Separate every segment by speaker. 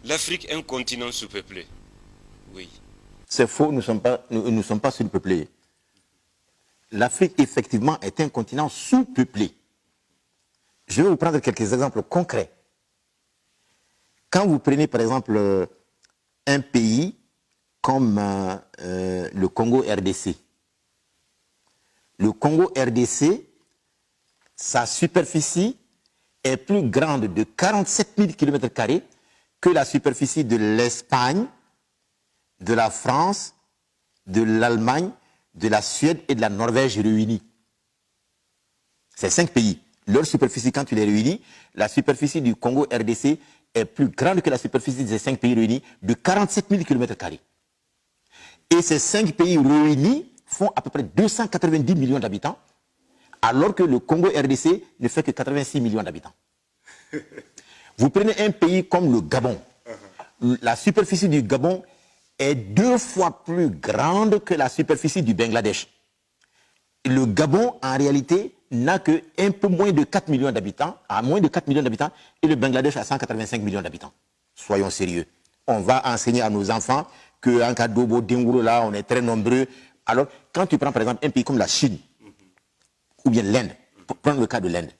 Speaker 1: L'Afrique est un continent sous-peuplé. Oui.
Speaker 2: C'est faux, nous ne sommes pas sous-peuplés. L'Afrique, effectivement, est un continent sous-peuplé. Je vais vous prendre quelques exemples concrets. Quand vous prenez, par exemple, un pays comme le Congo RDC. Le Congo RDC, sa superficie est plus grande de 47 000 km² que la superficie de l'Espagne, de la France, de l'Allemagne, de la Suède et de la Norvège réunis. Ces 5 pays. Leur superficie, quand tu les réunis, la superficie du Congo RDC est plus grande que la superficie de ces 5 pays réunis de 47 000 km². Et ces 5 pays réunis font à peu près 290 millions d'habitants, alors que le Congo RDC ne fait que 86 millions d'habitants. Vous prenez un pays comme le Gabon. La superficie du Gabon est 2 fois plus grande que la superficie du Bangladesh. Le Gabon, en réalité, n'a que un peu moins de 4 millions d'habitants, à moins de 4 millions d'habitants, et le Bangladesh a 185 millions d'habitants. Soyons sérieux. On va enseigner à nos enfants qu'en Kadobo, Dengouro, là, on est très nombreux. Alors, quand tu prends par exemple un pays comme la Chine, ou bien l'Inde, pour prendre le cas de l'Inde,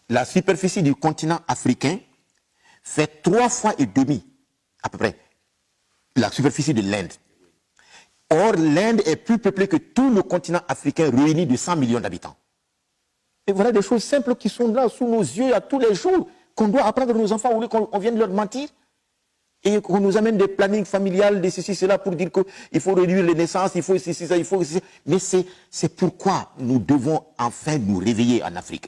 Speaker 2: la superficie du continent africain fait 3 fois et demi, à peu près, la superficie de l'Inde. Or, l'Inde est plus peuplée que tout le continent africain réuni de 100 millions d'habitants. Et voilà des choses simples qui sont là sous nos yeux à tous les jours, qu'on doit apprendre à nos enfants, au lieu qu'on vienne leur mentir. Et qu'on nous amène des plannings familiales, des ceci, cela, pour dire qu'il faut réduire les naissances, il faut ceci, ça, il faut ceci. Mais c'est pourquoi nous devons enfin nous réveiller en Afrique.